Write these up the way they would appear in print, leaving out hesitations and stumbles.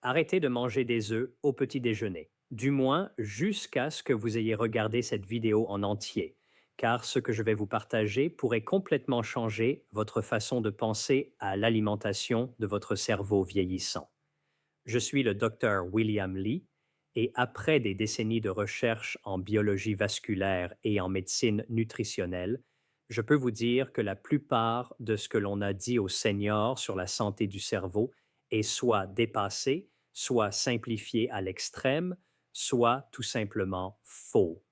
Arrêtez de manger des œufs au petit déjeuner, du moins jusqu'à ce que vous ayez regardé cette vidéo en entier, car ce que je vais vous partager pourrait complètement changer votre façon de penser à l'alimentation de votre cerveau vieillissant. Je suis le docteur William Lee et après des décennies de recherche en biologie vasculaire et en médecine nutritionnelle, je peux vous dire que la plupart de ce que l'on a dit aux seniors sur la santé du cerveau est soit dépassé, soit simplifié à l'extrême, soit tout simplement faux.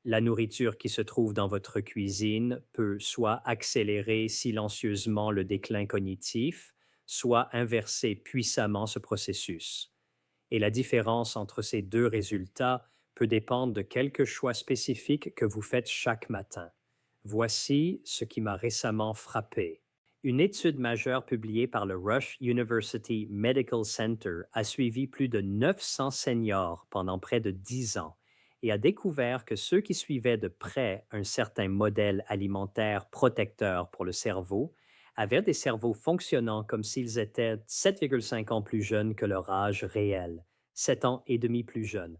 La nourriture qui se trouve dans votre cuisine peut soit accélérer silencieusement le déclin cognitif, soit inverser puissamment ce processus. Et la différence entre ces deux résultats peut dépendre de quelques choix spécifiques que vous faites chaque matin. Voici ce qui m'a récemment frappé. Une étude majeure publiée par le Rush University Medical Center a suivi plus de 900 seniors pendant près de 10 ans et a découvert que ceux qui suivaient de près un certain modèle alimentaire protecteur pour le cerveau avaient des cerveaux fonctionnant comme s'ils étaient 7,5 ans plus jeunes que leur âge réel, 7 ans et demi plus jeunes.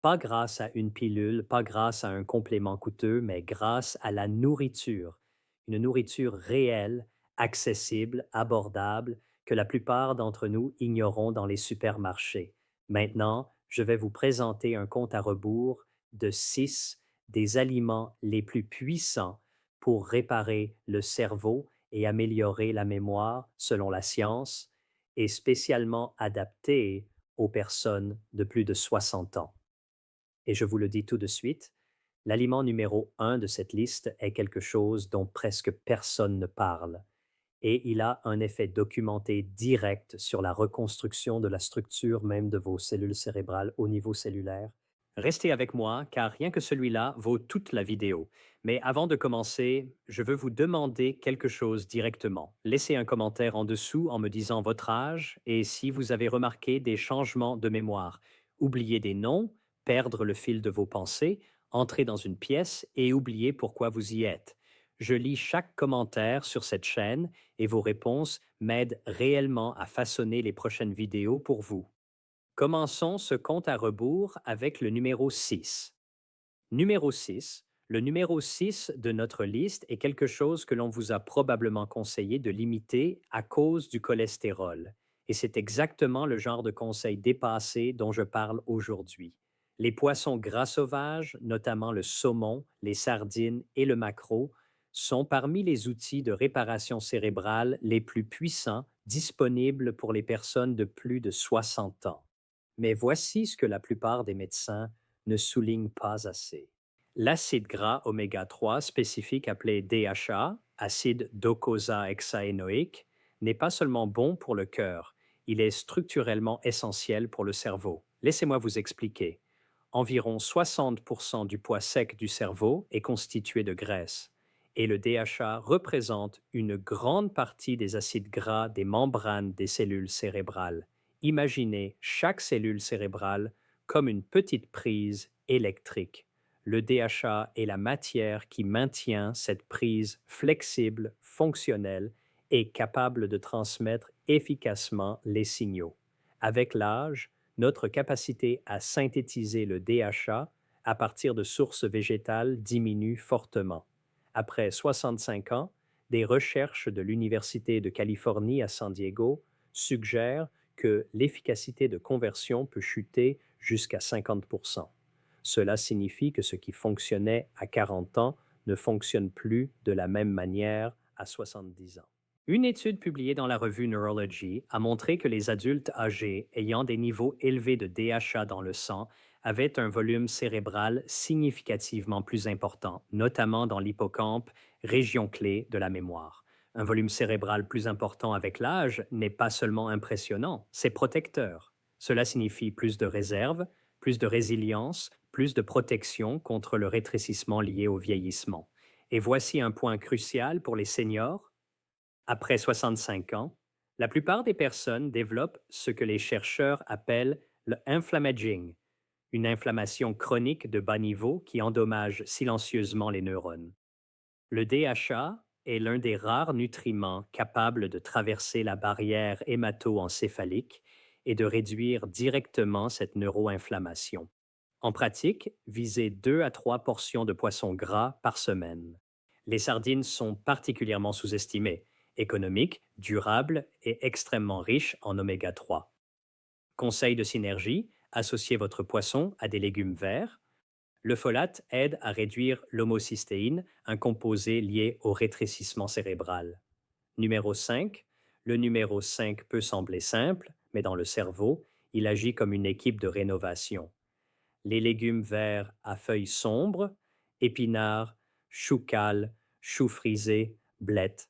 Pas grâce à une pilule, pas grâce à un complément coûteux, mais grâce à la nourriture. Une nourriture réelle, accessible, abordable, que la plupart d'entre nous ignorons dans les supermarchés. Maintenant, je vais vous présenter un compte à rebours de 6 des aliments les plus puissants pour réparer le cerveau et améliorer la mémoire selon la science et spécialement adaptés aux personnes de plus de 60 ans. Et je vous le dis tout de suite, l'aliment numéro un de cette liste est quelque chose dont presque personne ne parle. Et il a un effet documenté direct sur la reconstruction de la structure même de vos cellules cérébrales au niveau cellulaire. Restez avec moi, car rien que celui-là vaut toute la vidéo. Mais avant de commencer, je veux vous demander quelque chose directement. Laissez un commentaire en dessous en me disant votre âge et si vous avez remarqué des changements de mémoire. Oubliez des noms, perdre le fil de vos pensées, entrer dans une pièce et oublier pourquoi vous y êtes. Je lis chaque commentaire sur cette chaîne et vos réponses m'aident réellement à façonner les prochaines vidéos pour vous. Commençons ce compte à rebours avec le numéro 6. Numéro 6. Le numéro 6 de notre liste est quelque chose que l'on vous a probablement conseillé de limiter à cause du cholestérol. Et c'est exactement le genre de conseil dépassé dont je parle aujourd'hui. Les poissons gras sauvages, notamment le saumon, les sardines et le maquereau, sont parmi les outils de réparation cérébrale les plus puissants disponibles pour les personnes de plus de 60 ans. Mais voici ce que la plupart des médecins ne soulignent pas assez. L'acide gras oméga 3 spécifique appelé DHA, acide docosahexaénoïque, n'est pas seulement bon pour le cœur, il est structurellement essentiel pour le cerveau. Laissez-moi vous expliquer. Environ 60% du poids sec du cerveau est constitué de graisse et le DHA représente une grande partie des acides gras des membranes des cellules cérébrales. Imaginez chaque cellule cérébrale comme une petite prise électrique. Le DHA est la matière qui maintient cette prise flexible, fonctionnelle et capable de transmettre efficacement les signaux. Avec l'âge, notre capacité à synthétiser le DHA à partir de sources végétales diminue fortement. Après 65 ans, des recherches de l'Université de Californie à San Diego suggèrent que l'efficacité de conversion peut chuter jusqu'à 50%. Cela signifie que ce qui fonctionnait à 40 ans ne fonctionne plus de la même manière à 70 ans. Une étude publiée dans la revue Neurology a montré que les adultes âgés ayant des niveaux élevés de DHA dans le sang avaient un volume cérébral significativement plus important, notamment dans l'hippocampe, région clé de la mémoire. Un volume cérébral plus important avec l'âge n'est pas seulement impressionnant, c'est protecteur. Cela signifie plus de réserve, plus de résilience, plus de protection contre le rétrécissement lié au vieillissement. Et voici un point crucial pour les seniors. Après 65 ans, la plupart des personnes développent ce que les chercheurs appellent le inflammaging, une inflammation chronique de bas niveau qui endommage silencieusement les neurones. Le DHA est l'un des rares nutriments capables de traverser la barrière hémato-encéphalique et de réduire directement cette neuroinflammation. En pratique, visez 2 à 3 portions de poisson gras par semaine. Les sardines sont particulièrement sous-estimées, économiques, durables et extrêmement riches en oméga 3. Conseil de synergie, associez votre poisson à des légumes verts. Le folate aide à réduire l'homocystéine, un composé lié au rétrécissement cérébral. Numéro 5. Le numéro 5 peut sembler simple, mais dans le cerveau, il agit comme une équipe de rénovation. Les légumes verts à feuilles sombres, épinards, chou cales, choux frisés, blettes.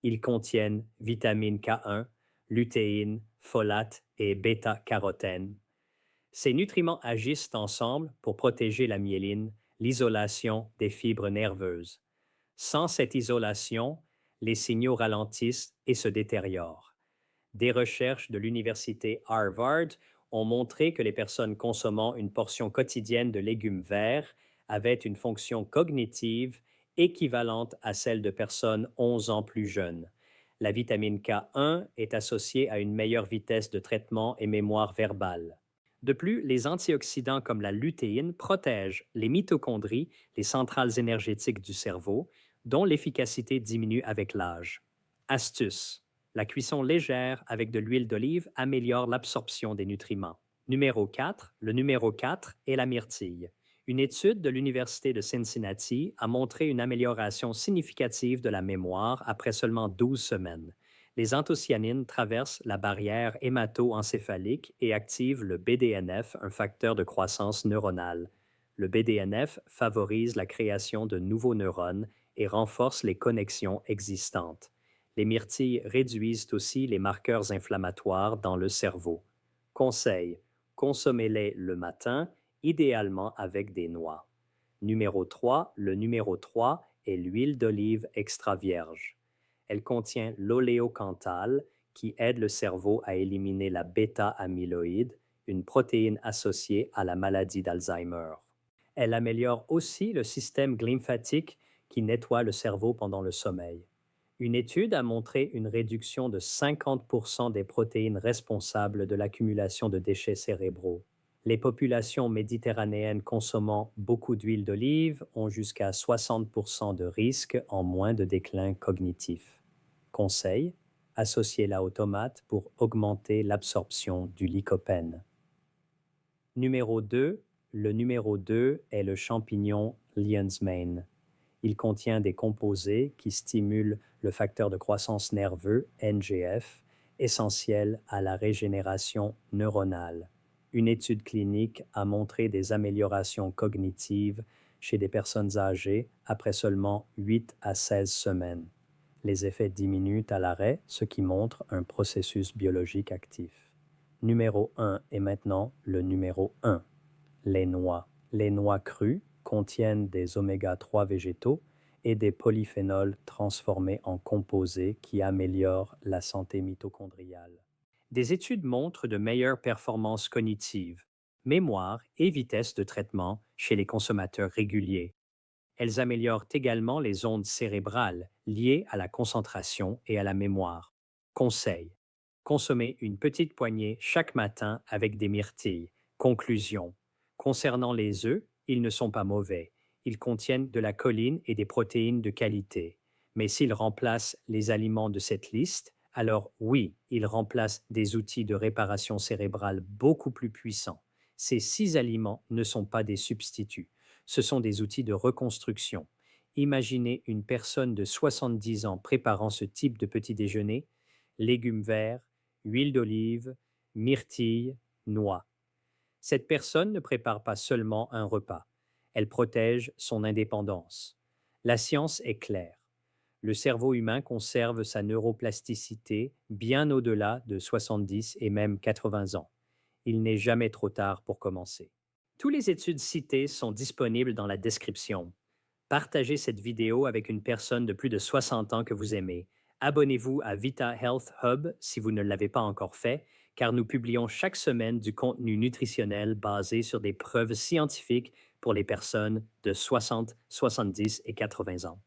Ils contiennent vitamine K1, lutéine, folate et bêta-carotène. Ces nutriments agissent ensemble pour protéger la myéline, l'isolation des fibres nerveuses. Sans cette isolation, les signaux ralentissent et se détériorent. Des recherches de l'université Harvard ont montré que les personnes consommant une portion quotidienne de légumes verts avaient une fonction cognitive équivalente à celle de personnes 11 ans plus jeunes. La vitamine K1 est associée à une meilleure vitesse de traitement et mémoire verbale. De plus, les antioxydants comme la lutéine protègent les mitochondries, les centrales énergétiques du cerveau, dont l'efficacité diminue avec l'âge. Astuce. La cuisson légère avec de l'huile d'olive améliore l'absorption des nutriments. Numéro 4. Le numéro 4 est la myrtille. Une étude de l'Université de Cincinnati a montré une amélioration significative de la mémoire après seulement 12 semaines. Les anthocyanines traversent la barrière hémato-encéphalique et activent le BDNF, un facteur de croissance neuronale. Le BDNF favorise la création de nouveaux neurones et renforce les connexions existantes. Les myrtilles réduisent aussi les marqueurs inflammatoires dans le cerveau. Conseil, consommez-les le matin, idéalement avec des noix. Numéro 3, le numéro 3 est l'huile d'olive extra vierge. Elle contient l'oléocanthal qui aide le cerveau à éliminer la bêta-amyloïde, une protéine associée à la maladie d'Alzheimer. Elle améliore aussi le système lymphatique qui nettoie le cerveau pendant le sommeil. Une étude a montré une réduction de 50% des protéines responsables de l'accumulation de déchets cérébraux. Les populations méditerranéennes consommant beaucoup d'huile d'olive ont jusqu'à 60% de risque en moins de déclin cognitif. Conseil, associez-la aux tomates pour augmenter l'absorption du lycopène. Numéro 2. Le numéro 2 est le champignon Lion's Mane. Il contient des composés qui stimulent le facteur de croissance nerveux, NGF, essentiel à la régénération neuronale. Une étude clinique a montré des améliorations cognitives chez des personnes âgées après seulement 8 à 16 semaines. Les effets diminuent à l'arrêt, ce qui montre un processus biologique actif. Numéro 1 est maintenant le numéro 1, les noix. Les noix crues contiennent des oméga 3 végétaux et des polyphénols transformés en composés qui améliorent la santé mitochondriale. Des études montrent de meilleures performances cognitives, mémoire et vitesse de traitement chez les consommateurs réguliers. Elles améliorent également les ondes cérébrales liées à la concentration et à la mémoire. Conseil. Consommez une petite poignée chaque matin avec des myrtilles. Conclusion. Concernant les œufs, ils ne sont pas mauvais. Ils contiennent de la choline et des protéines de qualité. Mais s'ils remplacent les aliments de cette liste, alors oui, ils remplacent des outils de réparation cérébrale beaucoup plus puissants. Ces 6 aliments ne sont pas des substituts. Ce sont des outils de reconstruction. Imaginez une personne de 70 ans préparant ce type de petit déjeuner, légumes verts, huile d'olive, myrtilles, noix. Cette personne ne prépare pas seulement un repas, elle protège son indépendance. La science est claire. Le cerveau humain conserve sa neuroplasticité bien au-delà de 70 et même 80 ans. Il n'est jamais trop tard pour commencer. Toutes les études citées sont disponibles dans la description. Partagez cette vidéo avec une personne de plus de 60 ans que vous aimez. Abonnez-vous à Vita Health Hub si vous ne l'avez pas encore fait, car nous publions chaque semaine du contenu nutritionnel basé sur des preuves scientifiques pour les personnes de 60, 70 et 80 ans.